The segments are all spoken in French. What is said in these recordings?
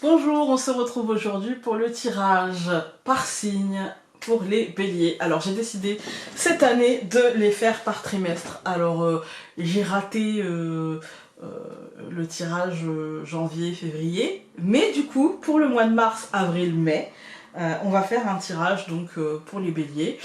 Bonjour, on se retrouve aujourd'hui pour le tirage par signe pour les béliers. Alors j'ai décidé cette année de les faire par trimestre. Alors j'ai raté le tirage janvier-février, mais du coup pour le mois de mars, avril, mai, on va faire un tirage donc pour les béliers.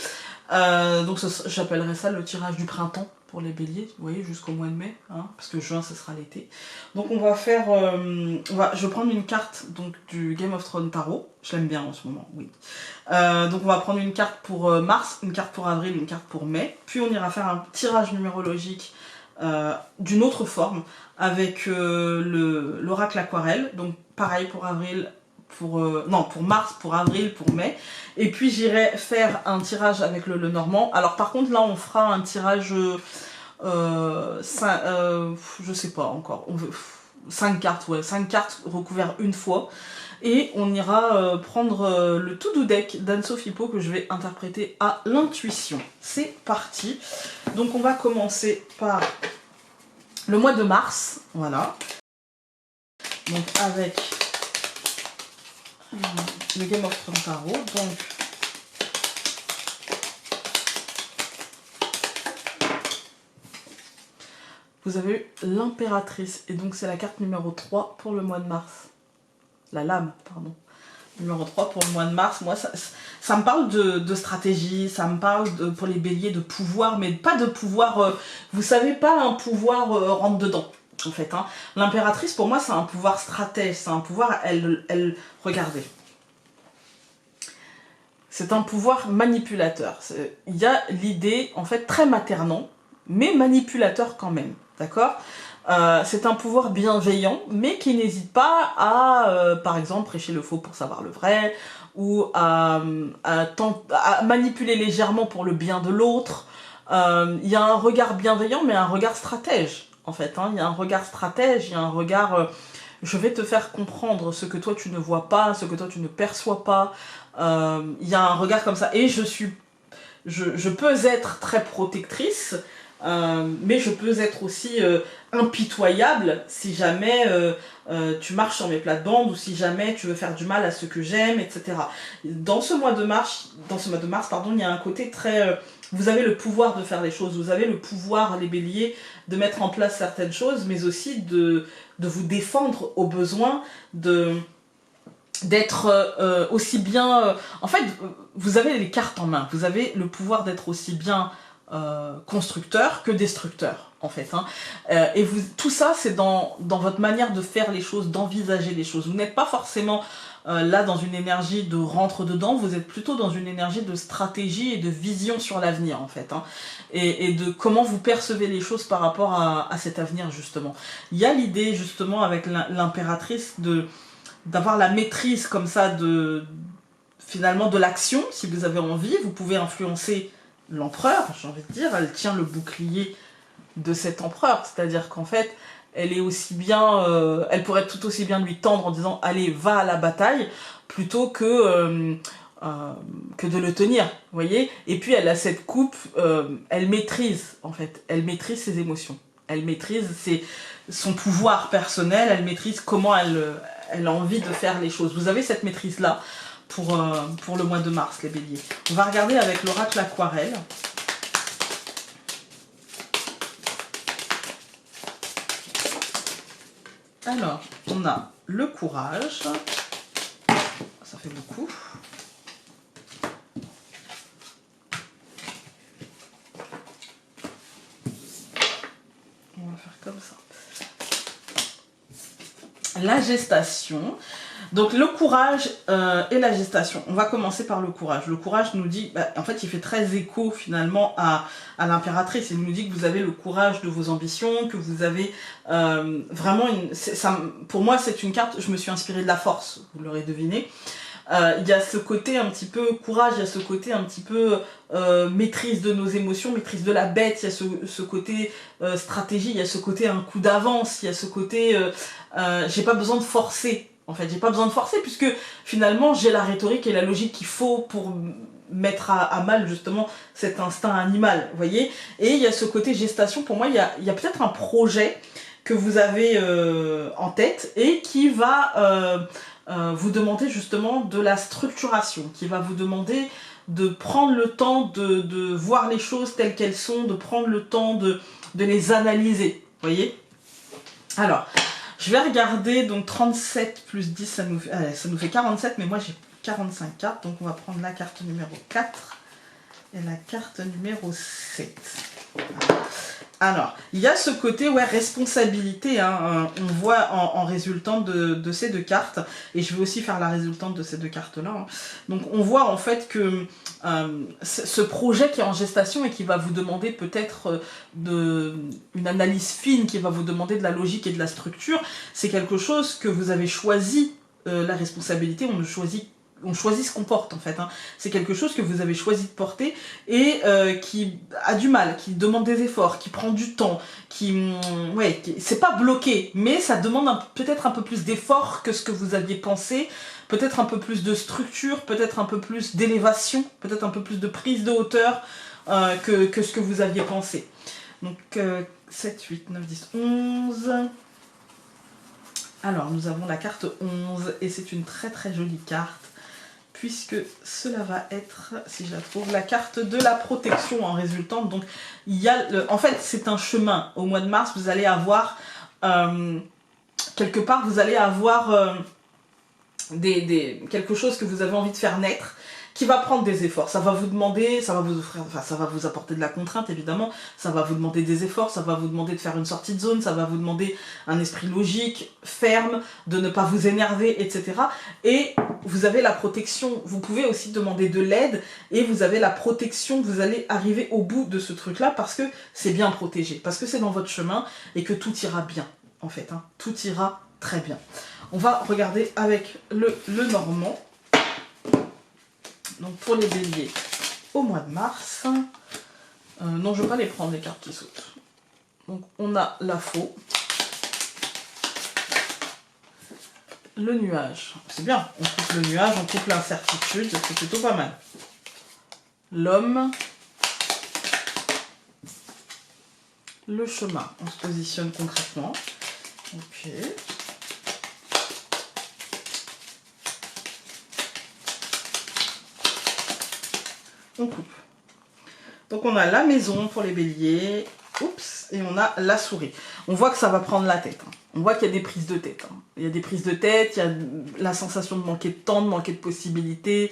Donc j'appellerai ça le tirage du printemps pour les béliers, vous voyez, jusqu'au mois de mai, hein, parce que juin ce sera l'été. Donc on va faire, je vais prendre une carte donc, du Game of Thrones Tarot, je l'aime bien en ce moment, oui. Donc on va prendre une carte pour mars, une carte pour avril, une carte pour mai, puis on ira faire un tirage numérologique d'une autre forme, avec l'oracle aquarelle, donc pareil pour avril, pour mars, pour avril, pour mai. Et puis j'irai faire un tirage avec le Normand. Alors par contre là on fera un tirage, je sais pas encore, 5 cartes, ouais, 5 cartes recouvertes une fois. Et on ira prendre le tout doux deck d'Anne-Sophie Po que je vais interpréter à l'intuition. C'est parti. Donc on va commencer par le mois de mars, voilà. Donc avec le Game of Thrones Tarot, donc vous avez eu l'impératrice, et donc c'est la carte numéro 3 pour le mois de mars. La lame, pardon. Numéro 3 pour le mois de mars. Moi, ça me parle de stratégie, ça me parle pour les béliers de pouvoir, mais pas de pouvoir, vous savez, pas un pouvoir rentre dedans, en fait. Hein. L'impératrice, pour moi, c'est un pouvoir stratège, c'est un pouvoir, regardez. C'est un pouvoir manipulateur. Il y a l'idée, en fait, très maternant, mais manipulateur quand même, d'accord ? C'est un pouvoir bienveillant, mais qui n'hésite pas à, par exemple, prêcher le faux pour savoir le vrai, ou à manipuler légèrement pour le bien de l'autre. Il y a un regard bienveillant, mais un regard stratège, en fait. Hein. Il y a un regard stratège, il y a un regard... je vais te faire comprendre ce que toi tu ne vois pas, ce que toi tu ne perçois pas. Il y a un regard comme ça. Et je peux être très protectrice, mais je peux être aussi impitoyable si jamais tu marches sur mes plates-bandes ou si jamais tu veux faire du mal à ceux que j'aime, etc. Dans ce mois de mars, pardon, il y a un côté très... vous avez le pouvoir de faire les choses, vous avez le pouvoir, les béliers, de mettre en place certaines choses, mais aussi de vous défendre au besoin, d'être aussi bien... en fait, vous avez les cartes en main, vous avez le pouvoir d'être aussi bien constructeur que destructeur, en fait. Hein. Et tout ça, c'est dans votre manière de faire les choses, d'envisager les choses. Vous n'êtes pas forcément là dans une énergie de rentre dedans, vous êtes plutôt dans une énergie de stratégie et de vision sur l'avenir, en fait. Hein. Et de comment vous percevez les choses par rapport à cet avenir, justement. Il y a l'idée, justement, avec l'impératrice, d'avoir la maîtrise comme ça finalement de l'action. Si vous avez envie, vous pouvez influencer l'empereur, j'ai envie de dire, elle tient le bouclier de cet empereur, c'est-à-dire qu'en fait, elle est aussi bien, elle pourrait tout aussi bien lui tendre en disant allez, va à la bataille, plutôt que de le tenir, vous voyez. Et puis elle a cette coupe, elle maîtrise, en fait, elle maîtrise ses émotions, elle maîtrise son pouvoir personnel, elle maîtrise comment elle a envie de faire les choses. Vous avez cette maîtrise-là pour le mois de mars, les béliers. On va regarder avec l'oracle aquarelle. Alors, on a le courage. Ça fait beaucoup. On va faire comme ça. La gestation. Donc le courage et la gestation. On va commencer par le courage. Le courage nous dit, en fait il fait très écho finalement à l'impératrice. Il nous dit que vous avez le courage de vos ambitions, que vous avez vraiment pour moi c'est une carte, je me suis inspirée de la force, vous l'aurez deviné. Il y a ce côté un petit peu courage, il y a ce côté un petit peu maîtrise de nos émotions, maîtrise de la bête, il y a ce côté stratégie, il y a ce côté un coup d'avance, il y a ce côté j'ai pas besoin de forcer. En fait, j'ai pas besoin de forcer puisque finalement j'ai la rhétorique et la logique qu'il faut pour mettre à mal justement cet instinct animal, vous voyez. Et il y a ce côté gestation, pour moi il y a peut-être un projet que vous avez en tête et qui va vous demander justement de la structuration, qui va vous demander de prendre le temps de voir les choses telles qu'elles sont, de prendre le temps de les analyser, vous voyez. Alors, je vais regarder, donc 37 plus 10, ça nous fait 47, mais moi j'ai 45 cartes, donc on va prendre la carte numéro 4 et la carte numéro 7. Voilà. Alors, il y a ce côté, ouais, responsabilité, hein, on voit en résultante de ces deux cartes, et je vais aussi faire la résultante de ces deux cartes-là. Hein. Donc, on voit en fait que ce projet qui est en gestation et qui va vous demander peut-être une analyse fine, qui va vous demander de la logique et de la structure, c'est quelque chose que vous avez choisi, la responsabilité, on choisit ce qu'on porte en fait, hein. C'est quelque chose que vous avez choisi de porter et qui a du mal, qui demande des efforts, qui prend du temps, c'est pas bloqué, mais ça demande peut-être un peu plus d'efforts que ce que vous aviez pensé, peut-être un peu plus de structure, peut-être un peu plus d'élévation, peut-être un peu plus de prise de hauteur que ce que vous aviez pensé. Donc 7, 8, 9, 10, 11... Alors nous avons la carte 11 et c'est une très très jolie carte, puisque cela va être, si je la trouve, la carte de la protection en résultante. Donc, il y a en fait, c'est un chemin. Au mois de mars, vous allez avoir, quelque part, vous allez avoir quelque chose que vous avez envie de faire naître, qui va prendre des efforts. Ça va vous demander, ça va vous apporter de la contrainte, évidemment, ça va vous demander des efforts, ça va vous demander de faire une sortie de zone, ça va vous demander un esprit logique, ferme, de ne pas vous énerver, etc. Et vous avez la protection, vous pouvez aussi demander de l'aide, et vous avez la protection, vous allez arriver au bout de ce truc-là, parce que c'est bien protégé, parce que c'est dans votre chemin, et que tout ira bien, en fait, hein. Tout ira très bien. On va regarder avec le normand. Donc pour les béliers au mois de mars, non je ne vais pas les prendre les cartes qui sautent. Donc on a la faux, le nuage, c'est bien, on coupe le nuage, on coupe l'incertitude, c'est plutôt pas mal. L'homme, le chemin, on se positionne concrètement, ok. On coupe. Donc on a la maison pour les béliers, oups, et on a la souris. On voit que ça va prendre la tête, hein. On voit qu'il y a des prises de tête, hein. Il y a des prises de tête, il y a la sensation de manquer de temps, de manquer de possibilités,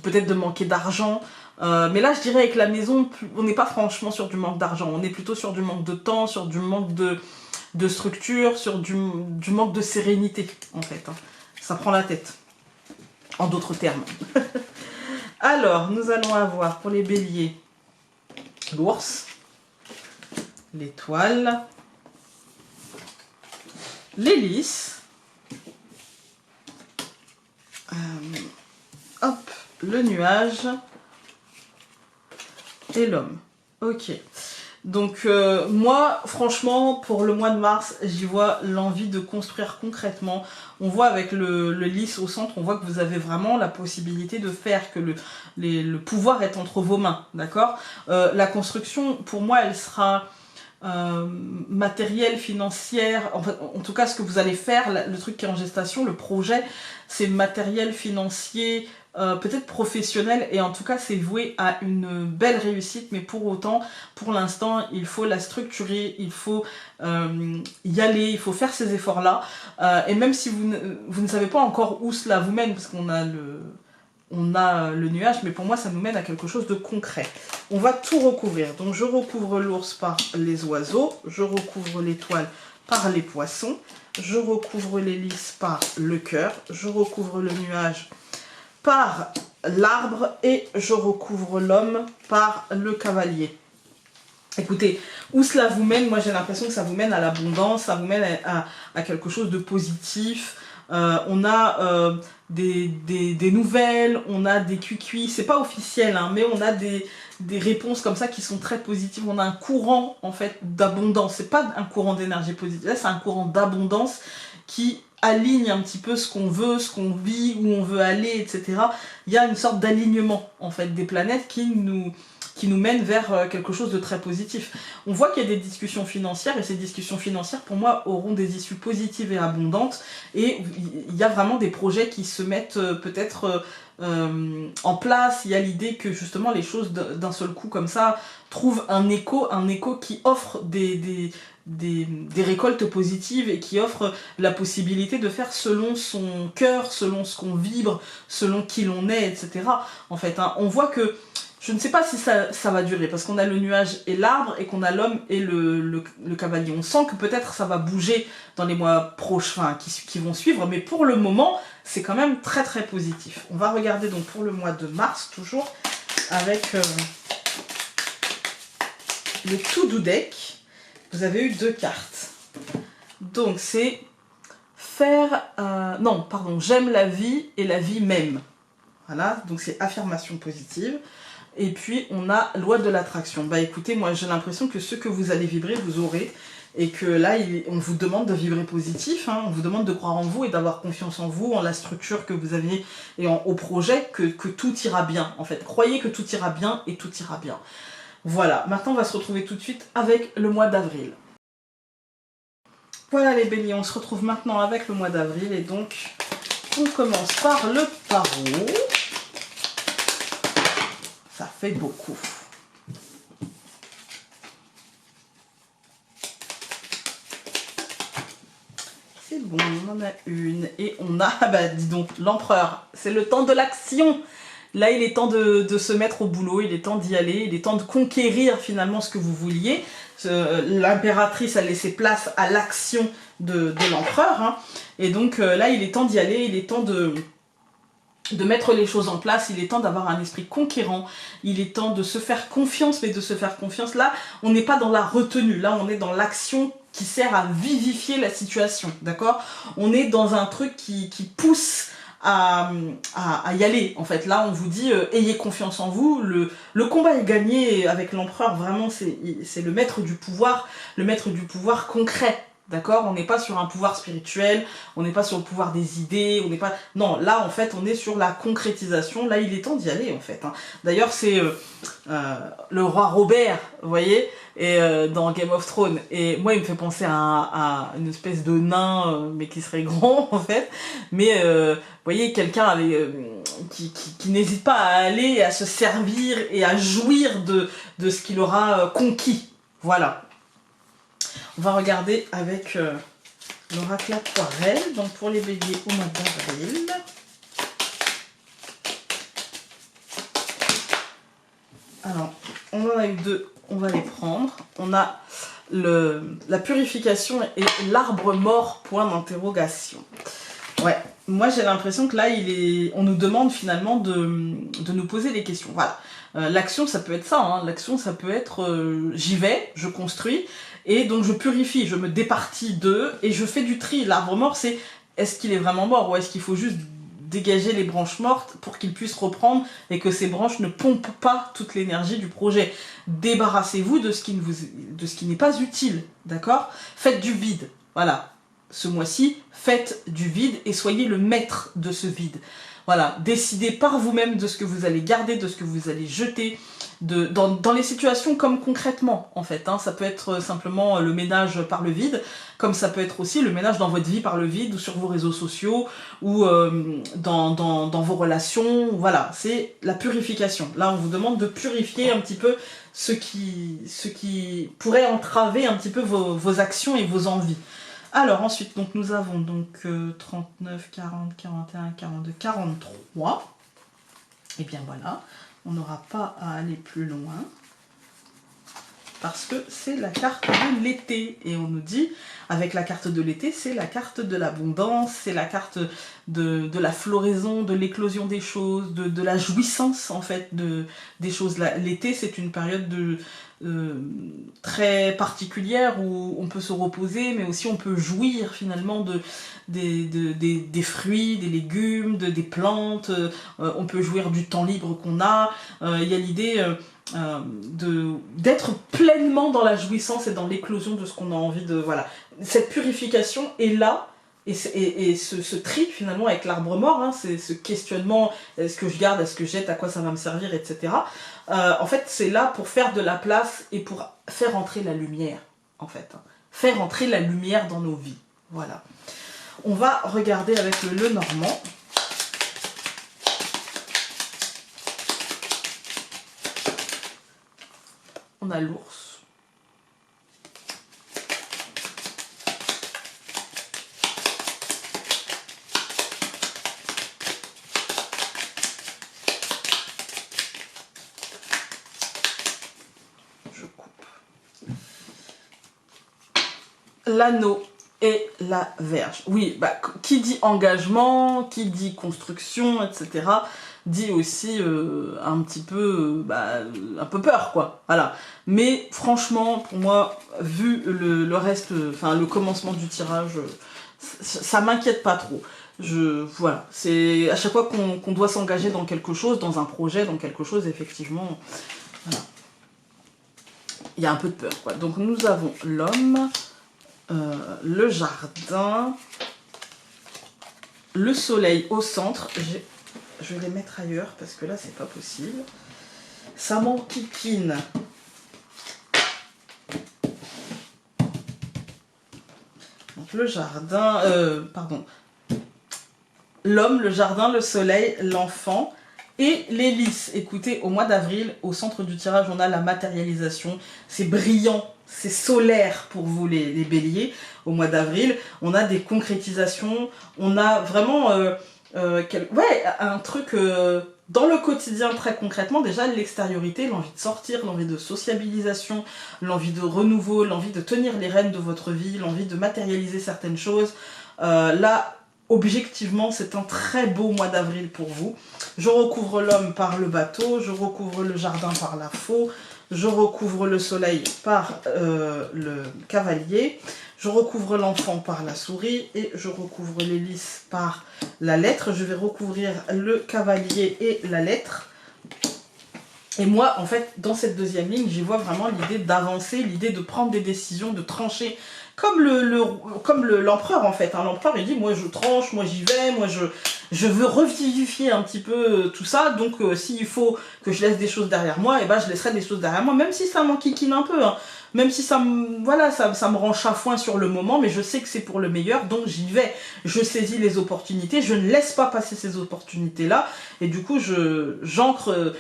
peut-être de manquer d'argent. Mais là je dirais avec la maison, on n'est pas franchement sur du manque d'argent, on est plutôt sur du manque de temps, sur du manque de structure, sur du manque de sérénité en fait, hein. Ça prend la tête, en d'autres termes. Alors, nous allons avoir pour les béliers l'ours, l'étoile, l'hélice, hop, le nuage et l'homme. Ok. Donc moi, franchement, pour le mois de mars, j'y vois l'envie de construire concrètement. On voit avec le lys au centre, on voit que vous avez vraiment la possibilité de faire que le pouvoir est entre vos mains, d'accord. La construction, pour moi, elle sera matérielle, financière, en tout cas ce que vous allez faire, le truc qui est en gestation, le projet, c'est matériel, financier, peut-être professionnel, et en tout cas c'est voué à une belle réussite, mais pour autant, pour l'instant, il faut la structurer, il faut y aller, il faut faire ces efforts-là, et même si vous ne savez pas encore où cela vous mène, parce qu'on a le nuage, mais pour moi ça nous mène à quelque chose de concret. On va tout recouvrir, donc je recouvre l'ours par les oiseaux, je recouvre l'étoile par les poissons, je recouvre l'hélice par le cœur, je recouvre le nuage par l'arbre et je recouvre l'homme par le cavalier. Écoutez, où cela vous mène, moi j'ai l'impression que ça vous mène à l'abondance, ça vous mène à quelque chose de positif. On a des nouvelles, on a des cuicuis, c'est pas officiel, hein, mais on a des réponses comme ça qui sont très positives. On a un courant en fait d'abondance, c'est pas un courant d'énergie positive, là c'est un courant d'abondance qui aligne un petit peu ce qu'on veut, ce qu'on vit, où on veut aller, etc. Il y a une sorte d'alignement en fait des planètes qui nous qui nous mène vers quelque chose de très positif. On voit qu'il y a des discussions financières, et ces discussions financières, pour moi, auront des issues positives et abondantes, et il y a vraiment des projets qui se mettent peut-être en place. Il y a l'idée que justement les choses d'un seul coup comme ça trouvent un écho qui offre des récoltes positives et qui offre la possibilité de faire selon son cœur, selon ce qu'on vibre, selon qui l'on est, etc. En fait, hein, on voit que je ne sais pas si ça va durer, parce qu'on a le nuage et l'arbre, et qu'on a l'homme et le cavalier. On sent que peut-être ça va bouger dans les mois prochains, qui vont suivre, mais pour le moment, c'est quand même très très positif. On va regarder donc pour le mois de mars, toujours, avec le To-Do Deck. Vous avez eu 2 cartes. Donc c'est faire... non, pardon, j'aime la vie et la vie même. Voilà, donc c'est affirmation positive. Et puis on a loi de l'attraction. Bah écoutez, moi j'ai l'impression que ce que vous allez vibrer, vous aurez. Et que là, on vous demande de vibrer positif, hein, on vous demande de croire en vous et d'avoir confiance en vous, en la structure que vous avez et au projet, que tout ira bien. En fait, croyez que tout ira bien et tout ira bien. Voilà, maintenant on va se retrouver tout de suite avec le mois d'avril. Voilà les béliers, on se retrouve maintenant avec le mois d'avril, et donc on commence par le tarot. Ça fait beaucoup. C'est bon, on en a une. Et on a, bah dis donc, l'empereur. C'est le temps de l'action. Là, il est temps de se mettre au boulot, il est temps d'y aller, il est temps de conquérir finalement ce que vous vouliez. L'impératrice a laissé place à l'action de l'empereur, hein. Et donc là, il est temps d'y aller, il est temps de mettre les choses en place, il est temps d'avoir un esprit conquérant, il est temps de se faire confiance, mais de se faire confiance, là, on n'est pas dans la retenue, là, on est dans l'action qui sert à vivifier la situation, d'accord? On est dans un truc qui pousse à y aller, en fait. Là, on vous dit, ayez confiance en vous, le combat est gagné avec l'empereur, vraiment, c'est le maître du pouvoir concret. D'accord? On n'est pas sur un pouvoir spirituel, on n'est pas sur le pouvoir des idées, on n'est pas... Non, là, en fait, on est sur la concrétisation. Là, il est temps d'y aller, en fait, hein. D'ailleurs, c'est le roi Robert, vous voyez, et, dans Game of Thrones. Et moi, il me fait penser à une espèce de nain, mais qui serait grand, en fait. Mais, vous voyez, quelqu'un qui n'hésite pas à aller, et à se servir et à jouir de ce qu'il aura conquis. Voilà. On va regarder avec l'oracle aquarelle, donc pour les béliers au mois d'avril. Alors, on en a eu 2, on va les prendre. On a la purification et l'arbre mort, point d'interrogation. Ouais, moi j'ai l'impression que là, on nous demande finalement de nous poser des questions. Voilà. L'action, ça peut être ça, hein. L'action, ça peut être j'y vais, je construis, et donc je purifie, je me départis d'eux, et je fais du tri. L'arbre mort, c'est est-ce qu'il est vraiment mort, ou est-ce qu'il faut juste dégager les branches mortes pour qu'il puisse reprendre, et que ces branches ne pompent pas toute l'énergie du projet. Débarrassez-vous de ce qui n'est pas utile, d'accord? Faites du vide, voilà. Ce mois-ci, faites du vide et soyez le maître de ce vide. Voilà, décidez par vous-même de ce que vous allez garder, de ce que vous allez jeter, dans les situations comme concrètement, en fait, hein. Ça peut être simplement le ménage par le vide, comme ça peut être aussi le ménage dans votre vie par le vide, ou sur vos réseaux sociaux, ou dans vos relations. Voilà, c'est la purification. Là, on vous demande de purifier un petit peu ce qui pourrait entraver un petit peu vos actions et vos envies. Alors ensuite, donc, nous avons donc 39, 40, 41, 42, 43. Et bien voilà, on n'aura pas à aller plus loin, parce que c'est la carte de l'été. Et on nous dit, avec la carte de l'été, c'est la carte de l'abondance, c'est la carte de la floraison, de l'éclosion des choses, de la jouissance en fait des choses. L'été, c'est une période très particulière où on peut se reposer, mais aussi on peut jouir finalement des fruits, des légumes, des plantes. On peut jouir du temps libre qu'on a. Il y a l'idée d'être pleinement dans la jouissance et dans l'éclosion de ce qu'on a envie de... Voilà. Cette purification est là et ce tri finalement avec l'arbre mort, hein, c'est ce questionnement, est-ce que je garde, est-ce que je jette, à quoi ça va me servir, etc. En fait, c'est là pour faire de la place et pour faire entrer la lumière, en fait. Hein. Faire entrer la lumière dans nos vies. Voilà. On va regarder avec le Normand. On a l'ours. L'anneau et la Vierge. Oui, bah, qui dit engagement, qui dit construction, etc., dit aussi un petit peu, un peu peur, quoi. Voilà. Mais franchement, pour moi, vu le reste, enfin le commencement du tirage, ça m'inquiète pas trop. Voilà, c'est à chaque fois qu'on doit s'engager dans quelque chose, dans un projet, dans quelque chose, effectivement, voilà. Il y a un peu de peur, quoi. Donc nous avons l'homme. Le jardin, le soleil au centre. Je vais les mettre ailleurs parce que là c'est pas possible. Ça m'enquiquine. Donc le jardin, pardon. L'homme, le jardin, le soleil, l'enfant et l'hélice. Écoutez, au mois d'avril, au centre du tirage, on a la matérialisation. C'est brillant. C'est solaire pour vous les béliers au mois d'avril. On a des concrétisations, on a vraiment un truc dans le quotidien très concrètement. Déjà l'extériorité, l'envie de sortir, l'envie de sociabilisation, l'envie de renouveau, l'envie de tenir les rênes de votre vie, l'envie de matérialiser certaines choses. Là, objectivement, c'est un très beau mois d'avril pour vous. Je recouvre l'homme par le bateau, je recouvre le jardin par la faux. Je recouvre le soleil par le cavalier, je recouvre l'enfant par la souris et je recouvre l'hélice par la lettre. Je vais recouvrir le cavalier et la lettre. Et moi, en fait, dans cette deuxième ligne, j'y vois vraiment l'idée d'avancer, l'idée de prendre des décisions, de trancher. Comme l'empereur, en fait. Hein. L'empereur, il dit, moi, je tranche, moi, j'y vais, moi, je veux revivifier un petit peu tout ça. Donc, s'il faut que je laisse des choses derrière moi, et ben, je laisserai des choses derrière moi, même si ça m'enquiquine un peu. Hein. Même si ça me rend chafouin sur le moment, mais je sais que c'est pour le meilleur, donc j'y vais. Je saisis les opportunités, je ne laisse pas passer ces opportunités-là, et du coup, j'ancre.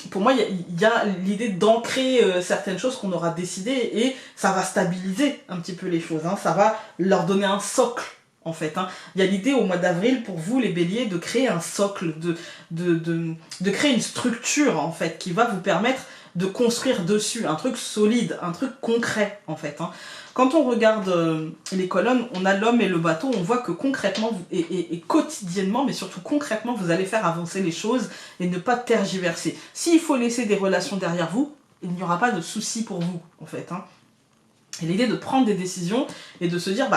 Pour moi, il y a l'idée d'ancrer certaines choses qu'on aura décidées, et ça va stabiliser un petit peu les choses. Hein. Ça va leur donner un socle. En fait, hein. Il y a l'idée au mois d'avril pour vous les béliers de créer un socle, de créer une structure en fait qui va vous permettre de construire dessus un truc solide, un truc concret en fait. Hein. Quand on regarde les colonnes, on a l'homme et le bateau, on voit que concrètement et quotidiennement, mais surtout concrètement, vous allez faire avancer les choses et ne pas tergiverser. S'il faut laisser des relations derrière vous, il n'y aura pas de souci pour vous en fait. Hein. Et l'idée de prendre des décisions et de se dire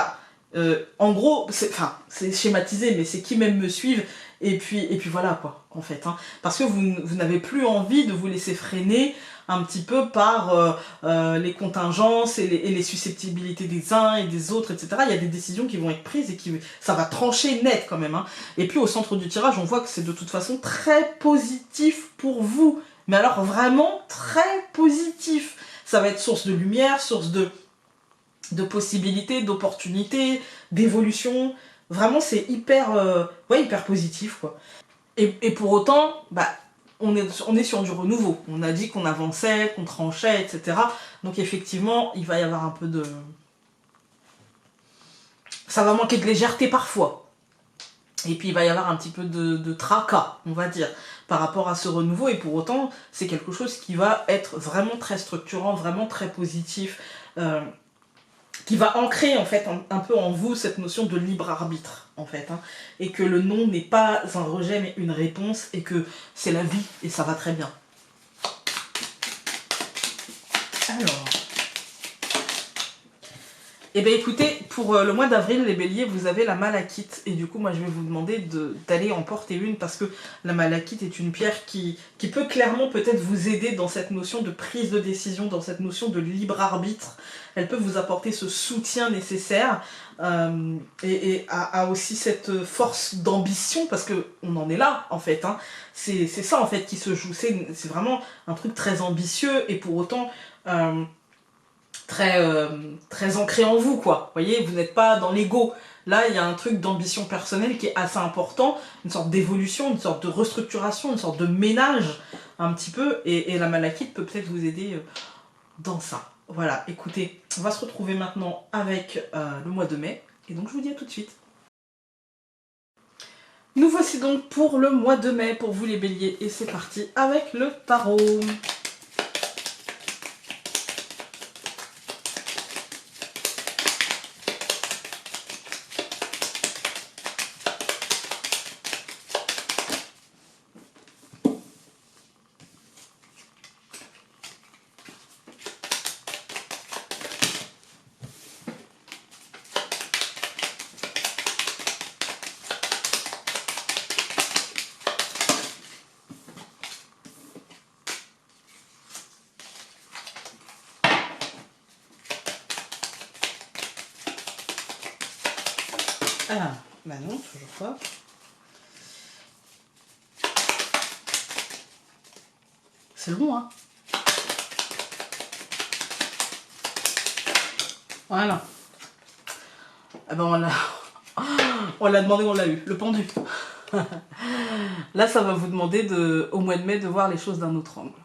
en gros, c'est schématisé, mais c'est qui même me suivent, et puis voilà quoi, en fait. Hein. Parce que vous n'avez plus envie de vous laisser freiner un petit peu par les contingences et les susceptibilités des uns et des autres, etc. Il y a des décisions qui vont être prises et ça va trancher net quand même. Hein. Et puis au centre du tirage, on voit que c'est de toute façon très positif pour vous. Mais alors vraiment très positif. Ça va être source de lumière, source de possibilités, d'opportunités, d'évolution. Vraiment, c'est hyper positif, quoi. Et pour autant, on est sur du renouveau. On a dit qu'on avançait, qu'on tranchait, etc. Donc effectivement, il va y avoir un peu de... Ça va manquer de légèreté parfois. Et puis il va y avoir un petit peu de tracas, on va dire, par rapport à ce renouveau. Et pour autant, c'est quelque chose qui va être vraiment très structurant, vraiment très positif, qui va ancrer en fait un peu en vous cette notion de libre arbitre en fait, hein, et que le non n'est pas un rejet mais une réponse, et que c'est la vie et ça va très bien. Alors, Eh bien écoutez, pour le mois d'avril, les béliers, vous avez la malachite. Et du coup, moi je vais vous demander d'aller en porter une parce que la malachite est une pierre qui peut clairement peut-être vous aider dans cette notion de prise de décision, dans cette notion de libre arbitre. Elle peut vous apporter ce soutien nécessaire et a aussi cette force d'ambition parce qu'on en est là en fait. Hein. C'est ça en fait qui se joue. C'est vraiment un truc très ambitieux et pour autant... très ancré en vous, quoi. Vous voyez, vous n'êtes pas dans l'ego. Là, il y a un truc d'ambition personnelle qui est assez important, une sorte d'évolution, une sorte de restructuration, une sorte de ménage, un petit peu, et la malachite peut peut-être vous aider dans ça. Voilà, écoutez, on va se retrouver maintenant avec le mois de mai, et donc je vous dis à tout de suite. Nous voici donc pour le mois de mai, pour vous les béliers, et c'est parti avec le tarot. Ah, bah non, toujours pas. C'est long, hein. Voilà. Ah ben on l'a demandé, on l'a eu. Le pendu. Là, ça va vous demander au mois de mai de voir les choses d'un autre angle.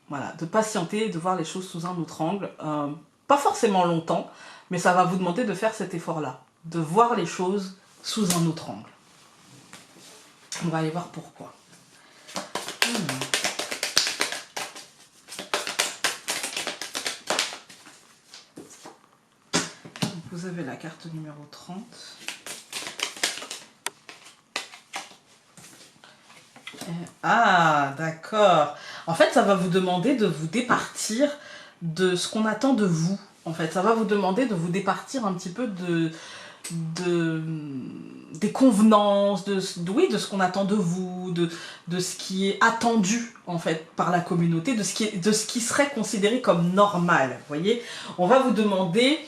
Voilà, de patienter, de voir les choses sous un autre angle. Pas forcément longtemps, mais ça va vous demander de faire cet effort-là. De voir les choses sous un autre angle. On va aller voir pourquoi. Donc vous avez la carte numéro 30. Ah, d'accord. En fait, ça va vous demander de vous départir de ce qu'on attend de vous. En fait, ça va vous demander de vous départir un petit peu des convenances, oui, de ce qu'on attend de vous, de ce qui est attendu en fait par la communauté, de ce qui serait considéré comme normal. Vous voyez, on va vous demander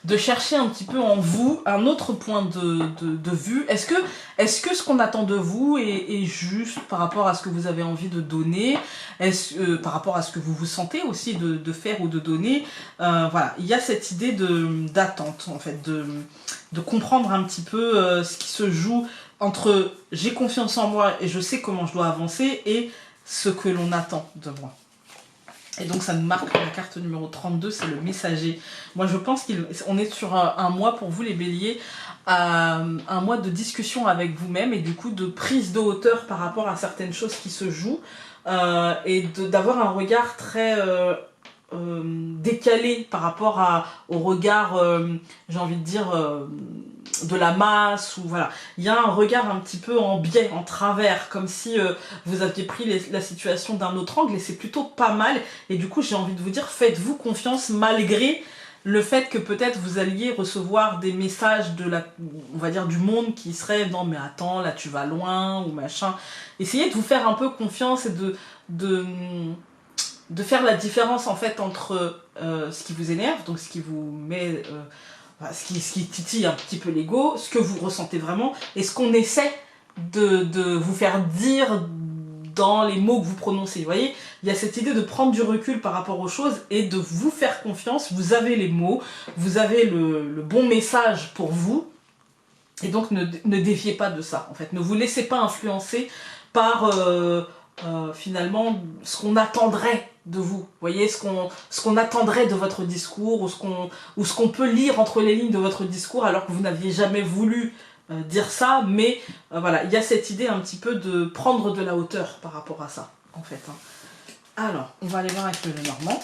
de chercher un petit peu en vous un autre point de vue. Est-ce que ce qu'on attend de vous est juste par rapport à ce que vous avez envie de donner, par rapport à ce que vous vous sentez aussi de faire ou de donner. Voilà, il y a cette idée d'attente en fait, de comprendre un petit peu ce qui se joue entre j'ai confiance en moi et je sais comment je dois avancer et ce que l'on attend de moi. Et donc ça nous marque la carte numéro 32, c'est le messager. Moi je pense qu'on est sur un mois pour vous les béliers, un mois de discussion avec vous-même et du coup de prise de hauteur par rapport à certaines choses qui se jouent et d'avoir un regard très décalé par rapport au regard, j'ai envie de dire, de la masse, ou voilà. Il y a un regard un petit peu en biais, en travers, comme si vous aviez pris la situation d'un autre angle, et c'est plutôt pas mal. Et du coup, j'ai envie de vous dire, faites-vous confiance malgré le fait que peut-être vous alliez recevoir des messages on va dire, du monde qui serait non mais attends, là tu vas loin, ou machin. Essayez de vous faire un peu confiance et de faire la différence en fait entre ce qui vous énerve, donc ce qui vous met, ce qui titille un petit peu l'ego, ce que vous ressentez vraiment, et ce qu'on essaie de vous faire dire dans les mots que vous prononcez. Vous voyez, il y a cette idée de prendre du recul par rapport aux choses et de vous faire confiance. Vous avez les mots, vous avez le bon message pour vous, et donc ne déviez pas de ça en fait. Ne vous laissez pas influencer par finalement ce qu'on attendrait de vous. Vous voyez, ce qu'on attendrait de votre discours, ou ce qu'on peut lire entre les lignes de votre discours alors que vous n'aviez jamais voulu dire ça, mais voilà, il y a cette idée un petit peu de prendre de la hauteur par rapport à ça, en fait. Hein. Alors, on va aller voir avec le Lenormand.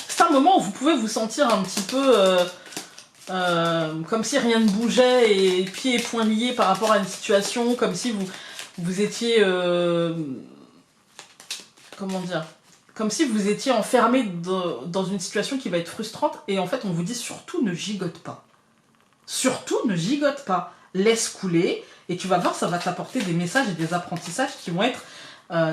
C'est un moment où vous pouvez vous sentir un petit peu comme si rien ne bougeait et pieds et poings liés par rapport à une situation, comme si vous étiez... comment dire, comme si vous étiez enfermé dans une situation qui va être frustrante, et en fait on vous dit surtout ne gigote pas. Surtout ne gigote pas. Laisse couler, et tu vas voir, ça va t'apporter des messages et des apprentissages qui vont être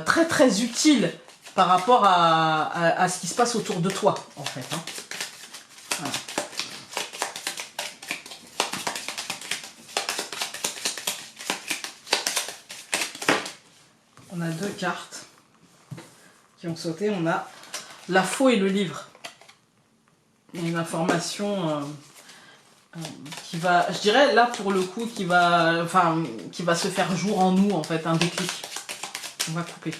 très très utiles par rapport à ce qui se passe autour de toi, en fait. Hein. Voilà. On a 2 cartes qui ont sauté. On a la faux et le livre. Il y a une information qui va, je dirais là pour le coup, qui va se faire jour en nous, en fait, un déclic. On va couper.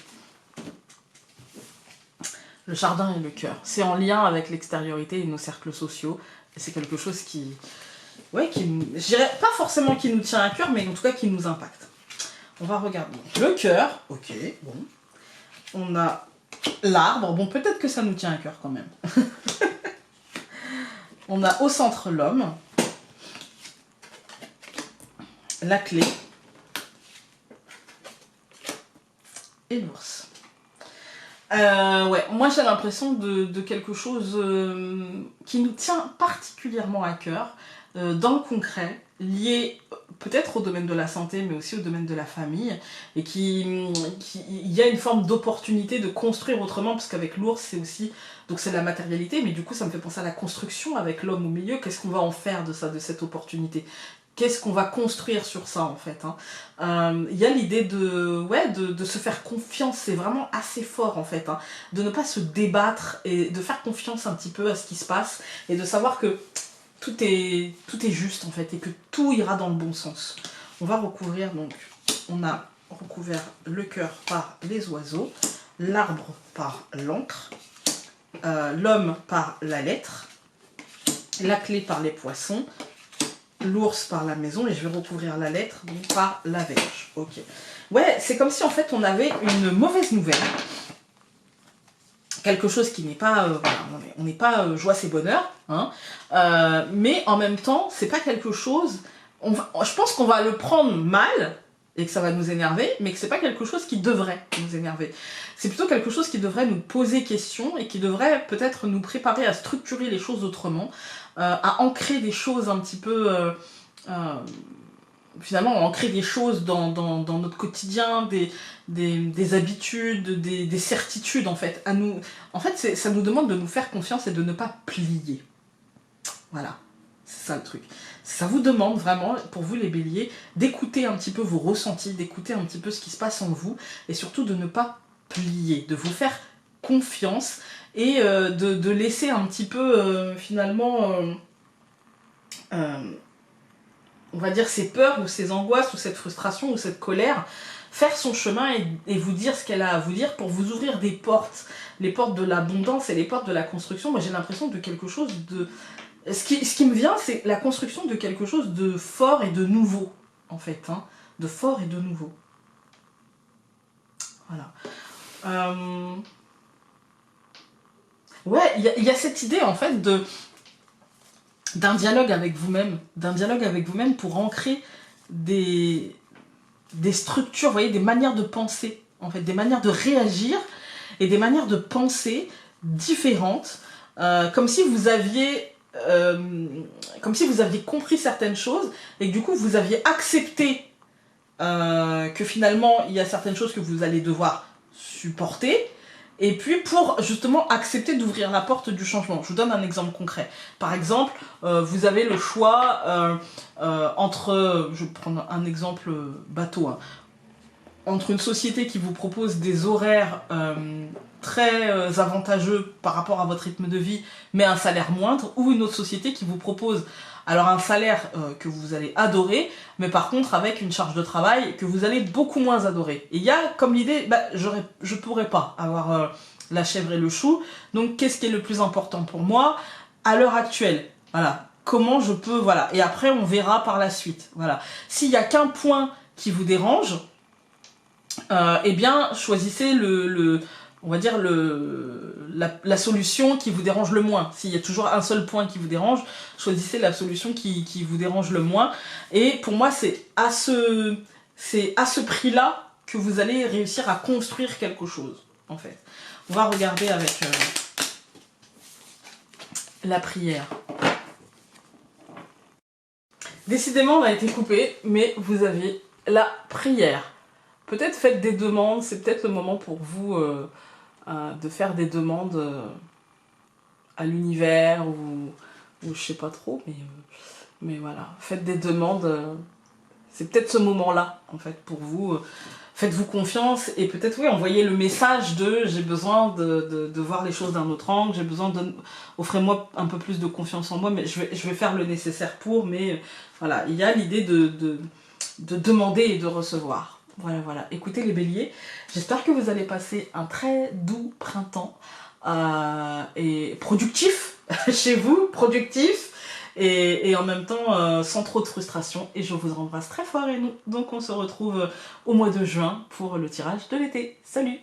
Le jardin et le cœur. C'est en lien avec l'extériorité et nos cercles sociaux. Et c'est quelque chose qui... Ouais, je dirais pas forcément qui nous tient à cœur, mais en tout cas qui nous impacte. On va regarder. Le cœur. Ok, bon. On a l'arbre. Bon, peut-être que ça nous tient à cœur quand même. On a au centre l'homme. La clé. Et l'ours. Ouais, moi j'ai l'impression de quelque chose qui nous tient particulièrement à cœur, dans le concret, lié peut-être au domaine de la santé, mais aussi au domaine de la famille, et il y a une forme d'opportunité de construire autrement, parce qu'avec l'ours c'est aussi, donc c'est la matérialité, mais du coup ça me fait penser à la construction avec l'homme au milieu. Qu'est-ce qu'on va en faire de ça, de cette opportunité? Qu'est-ce qu'on va construire sur ça, en fait, hein. Y a l'idée de se faire confiance, c'est vraiment assez fort, en fait, hein. De ne pas se débattre et de faire confiance un petit peu à ce qui se passe et de savoir que tout est juste, en fait, et que tout ira dans le bon sens. On va recouvrir, donc, on a recouvert le cœur par les oiseaux, l'arbre par l'encre, l'homme par la lettre, la clé par les poissons, l'ours par la maison, et je vais recouvrir la lettre donc par la verge. Ok. Ouais, c'est comme si en fait on avait une mauvaise nouvelle. Quelque chose qui n'est pas... voilà, on n'est pas joie c'est bonheur. Hein, mais en même temps, c'est pas quelque chose... je pense qu'on va le prendre mal et que ça va nous énerver, mais que c'est pas quelque chose qui devrait nous énerver. C'est plutôt quelque chose qui devrait nous poser question et qui devrait peut-être nous préparer à structurer les choses autrement, à ancrer des choses un petit peu... finalement, ancrer des choses dans notre quotidien, des habitudes, des certitudes, en fait. En fait, ça nous demande de nous faire confiance et de ne pas plier. Voilà, c'est ça le truc. Ça vous demande vraiment, pour vous les béliers, d'écouter un petit peu vos ressentis, d'écouter un petit peu ce qui se passe en vous, et surtout de ne pas plier, de vous faire confiance, et de laisser un petit peu, finalement, on va dire ces peurs, ou ces angoisses, ou cette frustration, ou cette colère, faire son chemin et vous dire ce qu'elle a à vous dire pour vous ouvrir des portes, les portes de l'abondance et les portes de la construction. Moi j'ai l'impression de quelque chose de... Ce qui me vient, c'est la construction de quelque chose de fort et de nouveau, en fait. Hein, de fort et de nouveau. Voilà. Ouais, il y a cette idée, en fait, d'un dialogue avec vous-même, pour ancrer des structures, vous voyez, des manières de penser, en fait, des manières de réagir et des manières de penser différentes, comme si vous aviez compris certaines choses et que du coup vous aviez accepté que finalement il y a certaines choses que vous allez devoir supporter, et puis pour justement accepter d'ouvrir la porte du changement. Je vous donne un exemple concret. Par exemple, vous avez le choix entre, je vais prendre un exemple bateau, hein, entre une société qui vous propose des horaires très avantageux par rapport à votre rythme de vie, mais un salaire moindre, ou une autre société qui vous propose alors un salaire que vous allez adorer, mais par contre avec une charge de travail que vous allez beaucoup moins adorer. Et il y a comme l'idée, je pourrais pas avoir la chèvre et le chou, donc qu'est-ce qui est le plus important pour moi à l'heure actuelle? Voilà, comment je peux, voilà, et après on verra par la suite. Voilà, s'il y a qu'un point qui vous dérange, eh bien choisissez on va dire la solution qui vous dérange le moins. S'il y a toujours un seul point qui vous dérange, choisissez la solution qui vous dérange le moins. Et pour moi, c'est à ce prix-là que vous allez réussir à construire quelque chose, en fait. On va regarder avec la prière. Décidément, on a été coupé, mais vous avez la prière. Peut-être faites des demandes, c'est peut-être le moment pour vous de faire des demandes à l'univers ou je sais pas trop, mais voilà, faites des demandes. C'est peut-être ce moment-là, en fait, pour vous. Faites-vous confiance et peut-être, oui, envoyez le message de j'ai besoin de voir les choses d'un autre angle, j'ai besoin de... Offrez-moi un peu plus de confiance en moi, mais je vais faire le nécessaire pour, mais voilà, il y a l'idée de demander et de recevoir. Voilà, voilà. Écoutez les béliers, j'espère que vous allez passer un très doux printemps et productif chez vous, productif. Et en même temps sans trop de frustration, et je vous embrasse très fort, et nous donc on se retrouve au mois de juin pour le tirage de l'été. Salut!